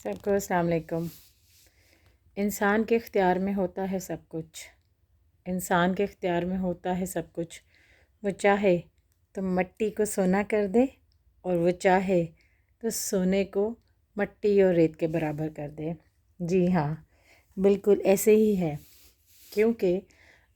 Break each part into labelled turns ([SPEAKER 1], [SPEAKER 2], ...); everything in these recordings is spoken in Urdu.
[SPEAKER 1] سب کو السلام علیکم۔ انسان کے اختیار میں ہوتا ہے سب کچھ، انسان کے اختیار میں ہوتا ہے سب کچھ۔ وہ چاہے تو مٹی کو سونا کر دے اور وہ چاہے تو سونے کو مٹی اور ریت کے برابر کر دے۔ جی ہاں، بالکل ایسے ہی ہے، کیونکہ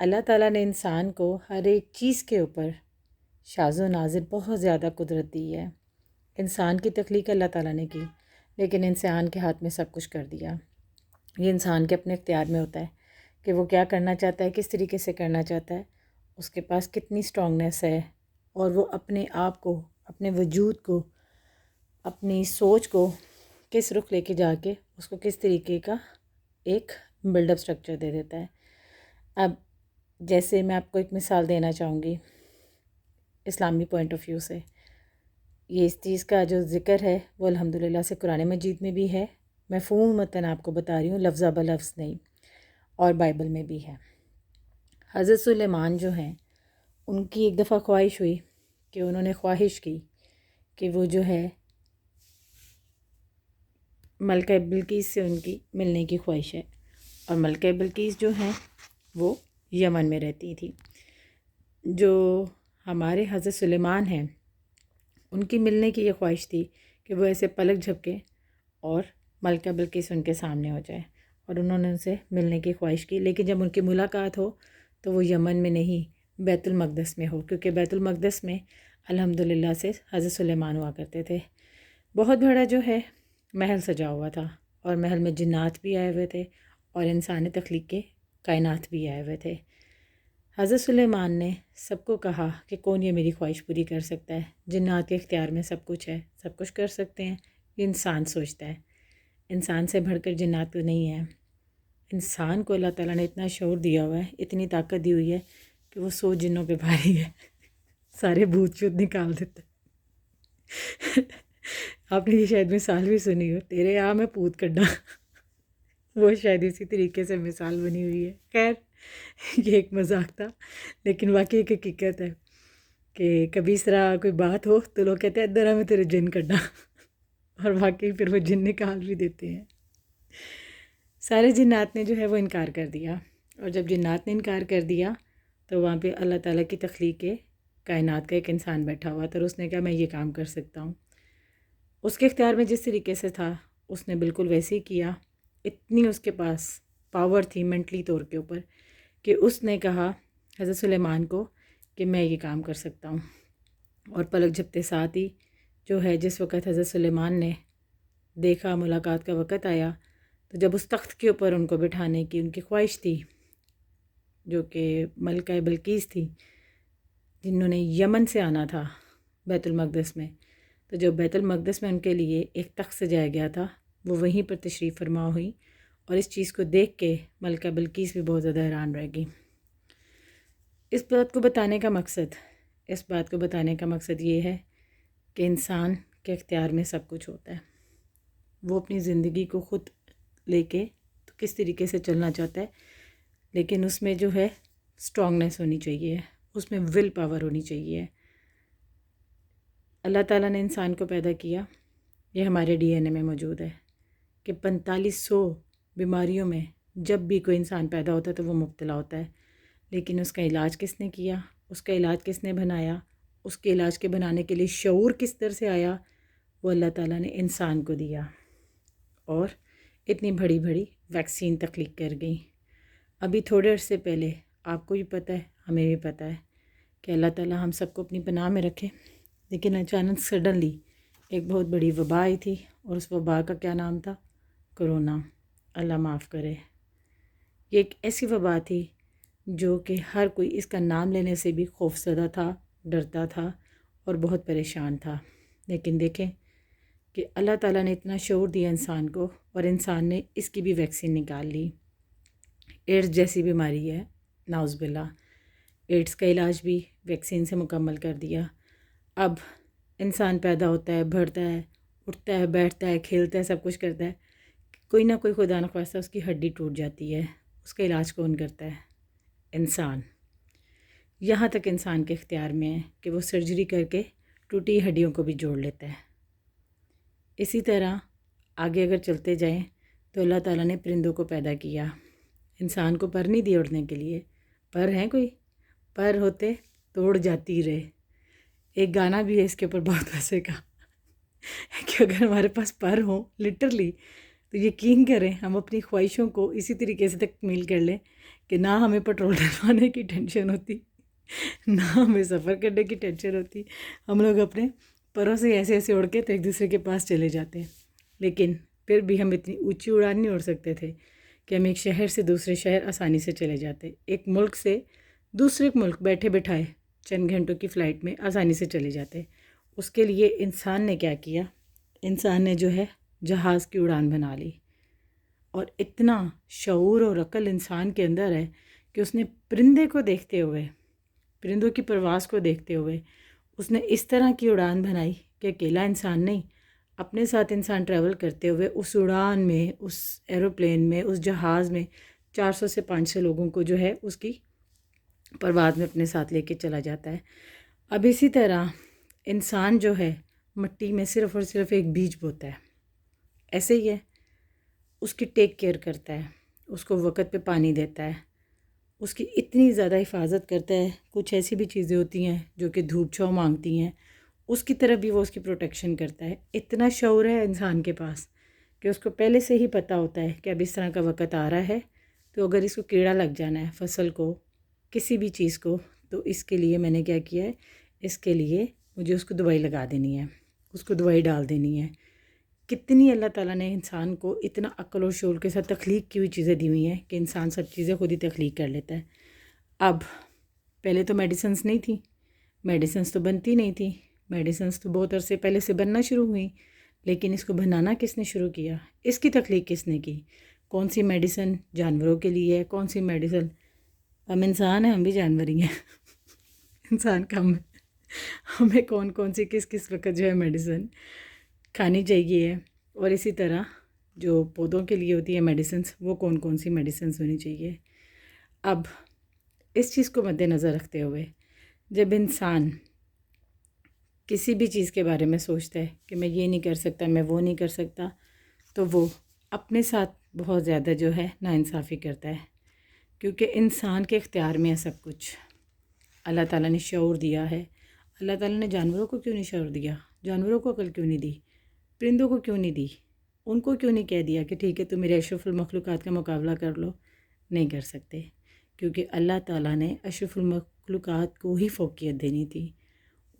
[SPEAKER 1] اللہ تعالیٰ نے انسان کو ہر ایک چیز کے اوپر شاذ و نادر بہت زیادہ قدرت دی ہے۔ انسان کی تخلیق اللہ تعالیٰ نے کی، لیکن انسان کے ہاتھ میں سب کچھ کر دیا۔ یہ انسان کے اپنے اختیار میں ہوتا ہے کہ وہ کیا کرنا چاہتا ہے، کس طریقے سے کرنا چاہتا ہے، اس کے پاس کتنی اسٹرانگنیس ہے، اور وہ اپنے آپ کو، اپنے وجود کو، اپنی سوچ کو کس رخ لے کے جا کے اس کو کس طریقے کا ایک بلڈ اپ اسٹرکچر دے دیتا ہے۔ اب جیسے میں آپ کو ایک مثال دینا چاہوں گی اسلامی پوائنٹ آف ویو سے، یہ اس چیز کا جو ذکر ہے وہ الحمدللہ سے قرآن مجید میں بھی ہے، مفہومتاً آپ کو بتا رہی ہوں، لفظ بہ لفظ نہیں، اور بائبل میں بھی ہے۔ حضرت سلیمان جو ہیں، ان کی ایک دفعہ خواہش ہوئی کہ انہوں نے خواہش کی کہ وہ جو ہے ملکہ بلقیس سے ان کی ملنے کی خواہش ہے، اور ملکہ بلقیس جو ہیں وہ یمن میں رہتی تھی۔ جو ہمارے حضرت سلیمان ہیں، ان کی ملنے کی یہ خواہش تھی کہ وہ ایسے پلک جھپکے اور ملکہ بلقیس ان کے سامنے ہو جائے، اور انہوں نے ان سے ملنے کی خواہش کی، لیکن جب ان کی ملاقات ہو تو وہ یمن میں نہیں، بیت المقدس میں ہو، کیونکہ بیت المقدس میں الحمدللہ سے حضرت سلیمان ہوا کرتے تھے۔ بہت بڑا جو ہے محل سجا ہوا تھا، اور محل میں جنات بھی آئے ہوئے تھے اور انسانی تخلیق کے کائنات بھی آئے ہوئے تھے۔ حضرت سلیمان نے سب کو کہا کہ کون یہ میری خواہش پوری کر سکتا ہے؟ جنات کے اختیار میں سب کچھ ہے، سب کچھ کر سکتے ہیں، یہ انسان سوچتا ہے، انسان سے بڑھ کر جنات تو نہیں ہے۔ انسان کو اللہ تعالیٰ نے اتنا شعور دیا ہوا ہے، اتنی طاقت دی ہوئی ہے کہ وہ 100 جنوں پہ بھاری ہے، سارے بھوت چوت نکال دیتا ہے۔ آپ نے یہ شاید مثال بھی سنی ہو، تیرے میں پوت کڈا، وہ شاید اسی طریقے سے مثال بنی ہوئی ہے۔ خیر، یہ ایک مذاق تھا، لیکن واقعی ایک حقیقت ہے کہ کبھی اس طرح کوئی بات ہو تو لوگ کہتے ہیں ادھر میں تیرے جن کڈا، اور واقعی پھر وہ جن نکال بھی دیتے ہیں۔ سارے جنات نے جو ہے وہ انکار کر دیا، اور جب جنات نے انکار کر دیا تو وہاں پہ اللہ تعالیٰ کی تخلیق کے کائنات کا ایک انسان بیٹھا ہوا تھا، اور اس نے کہا میں یہ کام کر سکتا ہوں۔ اس کے اختیار میں جس طریقے سے تھا اس نے بالکل ویسے ہی کیا۔ اتنی اس کے پاس پاور تھی مینٹلی طور کے اوپر کہ اس نے کہا حضرت سلیمان کو کہ میں یہ کام کر سکتا ہوں، اور پلک جھپتے ساتھ ہی جو ہے جس وقت حضرت سلیمان نے دیکھا، ملاقات کا وقت آیا، تو جب اس تخت کے اوپر ان کو بٹھانے کی ان کی خواہش تھی، جو کہ ملکہ بلقیس تھی، جنہوں نے یمن سے آنا تھا بیت المقدس میں، تو جو بیت المقدس میں ان کے لیے ایک تخت سجایا گیا تھا، وہ وہیں پر تشریف فرما ہوئی، اور اس چیز کو دیکھ کے ملکہ بلقیس بھی بہت زیادہ حیران رہ گئی۔ اس بات کو بتانے کا مقصد یہ ہے کہ انسان کے اختیار میں سب کچھ ہوتا ہے۔ وہ اپنی زندگی کو خود لے کے تو کس طریقے سے چلنا چاہتا ہے، لیکن اس میں جو ہے اسٹرانگنیس ہونی چاہیے، اس میں ول پاور ہونی چاہیے۔ اللہ تعالیٰ نے انسان کو پیدا کیا، یہ ہمارے ڈی این اے میں موجود ہے کہ 4500 بیماریوں میں جب بھی کوئی انسان پیدا ہوتا ہے تو وہ مبتلا ہوتا ہے، لیکن اس کا علاج کس نے کیا، اس کا علاج کس نے بنایا، اس کے علاج کے بنانے کے لیے شعور کس طرح سے آیا، وہ اللہ تعالیٰ نے انسان کو دیا، اور اتنی بڑی بڑی ویکسین تخلیق کر گئی۔ ابھی تھوڑے عرصے پہلے آپ کو بھی پتہ ہے، ہمیں بھی پتہ ہے کہ اللہ تعالیٰ ہم سب کو اپنی پناہ میں رکھے، لیکن اچانک سڈنلی ایک بہت بڑی وبا آئی تھی، اور اس وبا کا کیا نام تھا؟ کرونا۔ اللہ معاف کرے۔ یہ ایک ایسی وبا تھی جو کہ ہر کوئی اس کا نام لینے سے بھی خوفزدہ تھا، ڈرتا تھا، اور بہت پریشان تھا، لیکن دیکھیں کہ اللہ تعالیٰ نے اتنا شعور دیا انسان کو، اور انسان نے اس کی بھی ویکسین نکال لی۔ ایڈز جیسی بیماری ہے، نعوذ باللہ، ایڈز کا علاج بھی ویکسین سے مکمل کر دیا۔ اب انسان پیدا ہوتا ہے، بڑھتا ہے، اٹھتا ہے، بیٹھتا ہے، کھیلتا ہے، سب کچھ کرتا ہے، کوئی نہ کوئی خدا نخواستہ اس کی ہڈی ٹوٹ جاتی ہے، اس کا علاج کون کرتا ہے؟ انسان۔ یہاں تک انسان کے اختیار میں ہے کہ وہ سرجری کر کے ٹوٹی ہڈیوں کو بھی جوڑ لیتا ہے۔ اسی طرح آگے اگر چلتے جائیں تو اللہ تعالیٰ نے پرندوں کو پیدا کیا، انسان کو پر نہیں دیے اڑنے کے لیے۔ پر ہیں کوئی؟ پر ہوتے تو اڑ جاتی رہے۔ ایک گانا بھی ہے اس کے اوپر بہت ویسے کا کہ اگر ہمارے پاس پر ہوں لٹرلی تو یقین کریں ہم اپنی خواہشوں کو اسی طریقے سے تکمیل کر لیں کہ نہ ہمیں پیٹرول ڈلوانے کی ٹینشن ہوتی، نہ ہمیں سفر کرنے کی ٹینشن ہوتی، ہم لوگ اپنے پروں سے ایسے ایسے اڑ کے تو ایک دوسرے کے پاس چلے جاتے ہیں۔ لیکن پھر بھی ہم اتنی اونچی اڑان نہیں اڑ سکتے تھے کہ ہم ایک شہر سے دوسرے شہر آسانی سے چلے جاتے، ایک ملک سے دوسرے ملک بیٹھے بٹھائے چند گھنٹوں کی فلائٹ میں آسانی سے چلے جاتے۔ اس کے لیے انسان نے کیا کیا؟ انسان نے جو ہے جہاز کی اڑان بنا لی، اور اتنا شعور اور عقل انسان کے اندر ہے کہ اس نے پرندے کو دیکھتے ہوئے، پرندوں کی پرواز کو دیکھتے ہوئے اس نے اس طرح کی اڑان بنائی کہ اکیلا انسان نہیں، اپنے ساتھ انسان ٹریول کرتے ہوئے اس اڑان میں، اس ایروپلین میں، اس جہاز میں 400 سے 500 لوگوں کو جو ہے اس کی پرواز میں اپنے ساتھ لے کے چلا جاتا ہے۔ اب اسی طرح انسان جو ہے مٹی میں صرف اور صرف ایک بیج بوتا ہے، ایسے ہی ہے، اس کی ٹیک کیئر کرتا ہے، اس کو وقت پہ پانی دیتا ہے، اس کی اتنی زیادہ حفاظت کرتا ہے۔ کچھ ایسی بھی چیزیں ہوتی ہیں جو کہ دھوپ چھاؤں مانگتی ہیں، اس کی طرف بھی وہ اس کی پروٹیکشن کرتا ہے۔ اتنا شعور ہے انسان کے پاس کہ اس کو پہلے سے ہی پتہ ہوتا ہے کہ اب اس طرح کا وقت آ رہا ہے، تو اگر اس کو کیڑا لگ جانا ہے فصل کو، کسی بھی چیز کو، تو اس کے لیے میں نے کیا کیا ہے، اس کے لیے مجھے اس کو دوائی لگا دینی ہے، اس کو دوائی ڈال دینی ہے۔ کتنی اللہ تعالیٰ نے انسان کو اتنا عقل اور شعور کے ساتھ تخلیق کی ہوئی چیزیں دی ہوئی ہیں کہ انسان سب چیزیں خود ہی تخلیق کر لیتا ہے۔ اب پہلے تو میڈیسنس نہیں تھیں، میڈیسنس تو بنتی نہیں تھیں، میڈیسنس تو بہت عرصے پہلے سے بننا شروع ہوئی، لیکن اس کو بنانا کس نے شروع کیا؟ اس کی تخلیق کس نے کی؟ کون سی میڈیسن جانوروں کے لیے ہے، کون سی میڈیسن، ہم انسان ہیں، ہم بھی جانور ہی ہیں انسان کم ہے، ہمیں کون کون سی کس وقت جو ہے میڈیسن کھانی چاہیے ہے، اور اسی طرح جو پودوں کے لیے ہوتی ہے میڈیسنس، وہ کون کون سی میڈیسنس ہونی چاہیے۔ اب اس چیز کو مد نظر رکھتے ہوئے جب انسان کسی بھی چیز کے بارے میں سوچتا ہے کہ میں یہ نہیں کر سکتا، میں وہ نہیں کر سکتا، تو وہ اپنے ساتھ بہت زیادہ جو ہے ناانصافی کرتا ہے، کیونکہ انسان کے اختیار میں ہے سب کچھ۔ اللہ تعالیٰ نے شعور دیا ہے، اللہ تعالیٰ نے جانوروں کو کیوں نہیں شعور دیا؟ جانوروں کو عقل کیوں نہیں دی؟ پرندوں کو کیوں نہیں دی؟ ان کو کیوں نہیں کہہ دیا کہ ٹھیک ہے تم میرے اشرف المخلوقات کا مقابلہ کر لو؟ نہیں کر سکتے، کیونکہ اللہ تعالیٰ نے اشرف المخلوقات کو ہی فوقیت دینی تھی،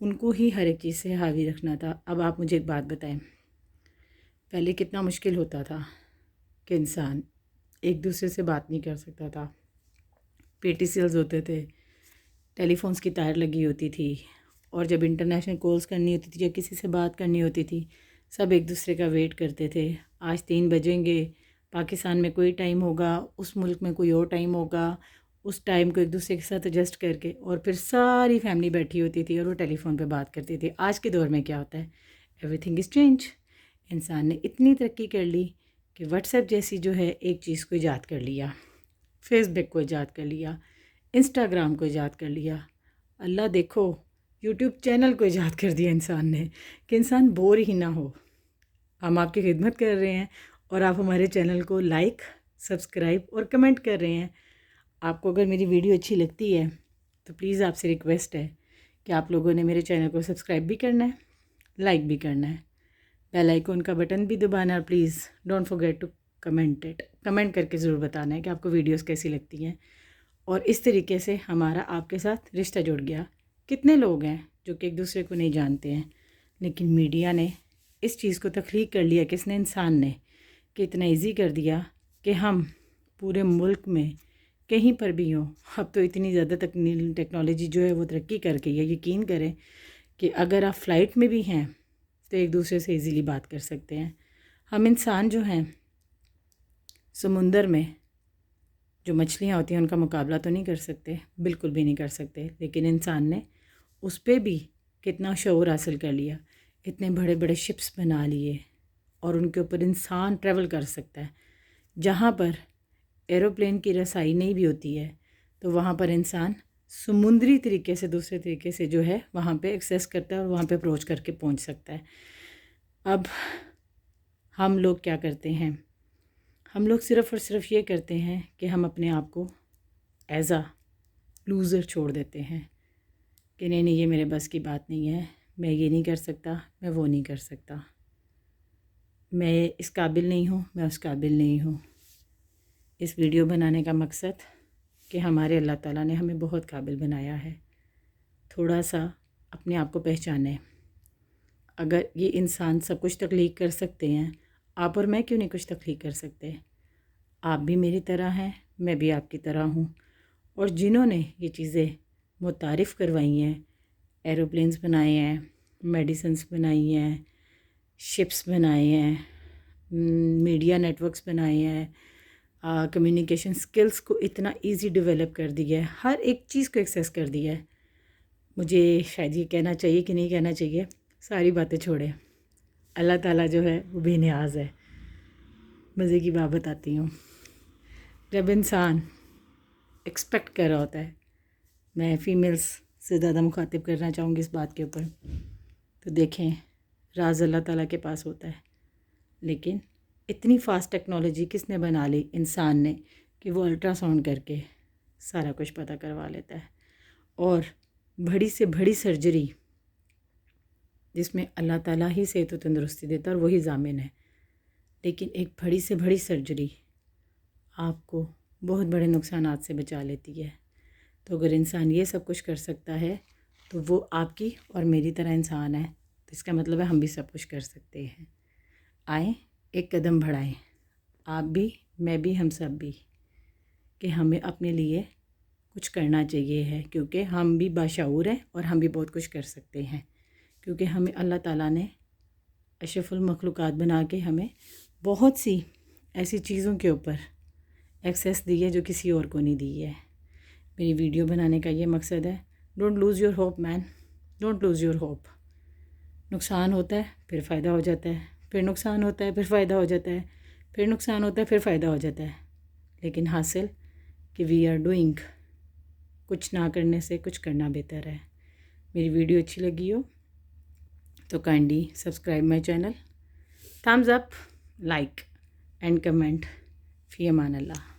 [SPEAKER 1] ان کو ہی ہر ایک چیز سے حاوی رکھنا تھا۔ اب آپ مجھے ایک بات بتائیں، پہلے کتنا مشکل ہوتا تھا کہ انسان ایک دوسرے سے بات نہیں کر سکتا تھا، پیٹی سیلز ہوتے تھے، ٹیلی فونز کی تار لگی ہوتی تھی، اور جب انٹرنیشنل کالز کرنی ہوتی تھی یا کسی سے بات کرنی ہوتی تھی سب ایک دوسرے کا ویٹ کرتے تھے، آج 3 بجیں گے، پاکستان میں کوئی ٹائم ہوگا، اس ملک میں کوئی اور ٹائم ہوگا، اس ٹائم کو ایک دوسرے کے ساتھ ایڈجسٹ کر کے، اور پھر ساری فیملی بیٹھی ہوتی تھی اور وہ ٹیلی فون پہ بات کرتی تھی۔ آج کے دور میں کیا ہوتا ہے؟ Every thing is change. انسان نے اتنی ترقی کر لی کہ واٹس ایپ جیسی جو ہے ایک چیز کو ایجاد کر لیا، فیس بک کو ایجاد کر لیا، انسٹاگرام کو ایجاد کر لیا، اللہ دیکھو یوٹیوب چینل کو ایجاد کر دیا انسان نے کہ انسان بور ہی نہ ہو۔ ہم آپ کی خدمت کر رہے ہیں اور آپ ہمارے چینل کو لائک، سبسکرائب اور کمنٹ کر رہے ہیں۔ آپ کو اگر میری ویڈیو اچھی لگتی ہے تو پلیز آپ سے ریکویسٹ ہے کہ آپ لوگوں نے میرے چینل کو سبسکرائب بھی کرنا ہے، لائک بھی کرنا ہے، بیل آئیکن کا بٹن بھی دبانا ہے، اور please don't forget to comment کر کے ضرور بتانا ہے کہ آپ کو ویڈیوز کیسی لگتی ہیں۔ اور اس طریقے سے ہمارا آپ کے ساتھ رشتہ جڑ گیا۔ کتنے لوگ ہیں جو کہ ایک دوسرے کو نہیں جانتے ہیں، لیکن میڈیا نے اس چیز کو تخلیق کر لیا، کس نے؟ انسان نے، کہ اتنا ایزی کر دیا کہ ہم پورے ملک میں کہیں پر بھی ہوں۔ اب تو اتنی زیادہ ٹیکنالوجی جو ہے وہ ترقی کر گئی ہے، یقین کریں کہ اگر آپ فلائٹ میں بھی ہیں تو ایک دوسرے سے ایزیلی بات کر سکتے ہیں۔ ہم انسان جو ہیں سمندر میں جو مچھلیاں ہوتی ہیں ان کا مقابلہ تو نہیں کر سکتے، بالکل بھی نہیں کر سکتے، لیکن انسان نے اس پہ بھی کتنا شعور حاصل کر لیا، اتنے بڑے بڑے شپس بنا لیے، اور ان کے اوپر انسان ٹریول کر سکتا ہے۔ جہاں پر ایروپلین کی رسائی نہیں بھی ہوتی ہے تو وہاں پر انسان سمندری طریقے سے، دوسرے طریقے سے جو ہے وہاں پہ ایکسیس کرتا ہے اور وہاں پہ اپروچ کر کے پہنچ سکتا ہے۔ اب ہم لوگ کیا کرتے ہیں؟ ہم لوگ صرف اور صرف یہ کرتے ہیں کہ ہم اپنے آپ کو ایز اے لوزر چھوڑ دیتے ہیں کہ نہیں یہ میرے بس کی بات نہیں ہے، میں یہ نہیں کر سکتا، میں وہ نہیں کر سکتا، میں اس قابل نہیں ہوں، میں اس قابل نہیں ہوں۔ اس ویڈیو بنانے کا مقصد کہ ہمارے اللہ تعالیٰ نے ہمیں بہت قابل بنایا ہے، تھوڑا سا اپنے آپ کو پہچانیں۔ اگر یہ انسان سب کچھ تخلیق کر سکتے ہیں، آپ اور میں کیوں نہیں کچھ تخلیق کر سکتے؟ آپ بھی میری طرح ہیں، میں بھی آپ کی طرح ہوں، اور جنہوں نے یہ چیزیں متعارف کروائی ہیں، ایروپلینز بنائے ہیں، میڈیسنز بنائی ہیں، شپس بنائے ہیں، میڈیا نیٹ ورکس بنائے ہیں، کمیونیکیشن سکلز کو اتنا ایزی ڈیولپ کر دیا ہے، ہر ایک چیز کو ایکسیس کر دیا ہے۔ مجھے شاید یہ کہنا چاہیے کہ نہیں کہنا چاہیے، ساری باتیں چھوڑیں، اللہ تعالیٰ جو ہے وہ بے نیاز ہے۔ مزے کی بات بتاتی ہوں، جب انسان ایکسپیکٹ کر رہا ہوتا ہے، میں فیمیلز سے زیادہ مخاطب کرنا چاہوں گی اس بات کے اوپر، تو دیکھیں راز اللہ تعالیٰ کے پاس ہوتا ہے، لیکن اتنی فاسٹ ٹیکنالوجی کس نے بنا لی؟ انسان نے، کہ وہ الٹرا ساؤنڈ کر کے سارا کچھ پتہ کروا لیتا ہے، اور بڑی سے بڑی سرجری جس میں اللہ تعالیٰ ہی صحت و تندرستی دیتا ہے اور وہی ضامن ہے، لیکن ایک بڑی سے بڑی سرجری آپ کو بہت بڑے نقصانات سے بچا لیتی ہے۔ تو اگر انسان یہ سب کچھ کر سکتا ہے تو وہ آپ کی اور میری طرح انسان ہے، تو اس کا مطلب ہے ہم بھی سب کچھ کر سکتے ہیں۔ آئیں ایک قدم بڑھائیں، آپ بھی، میں بھی، ہم سب بھی، کہ ہمیں اپنے لیے کچھ کرنا چاہیے ہے، کیونکہ ہم بھی باشعور ہیں اور ہم بھی بہت کچھ کر سکتے ہیں، کیونکہ ہمیں اللہ تعالیٰ نے اشرف المخلوقات بنا کے ہمیں بہت سی ایسی چیزوں کے اوپر ایکسیس دی ہے جو کسی اور کو نہیں دی ہے۔ میری ویڈیو بنانے کا یہ مقصد ہے، don't lose your hope man, don't lose your hope. نقصان ہوتا ہے پھر فائدہ ہو جاتا ہے، پھر نقصان ہوتا ہے پھر فائدہ ہو جاتا ہے، پھر نقصان ہوتا ہے پھر فائدہ ہو جاتا ہے، لیکن حاصل کہ وی آر ڈوئنگ، کچھ نہ کرنے سے کچھ کرنا بہتر ہے۔ میری ویڈیو اچھی لگی ہو تو kindly subscribe my channel, thumbs up, like and comment, فی امان اللہ۔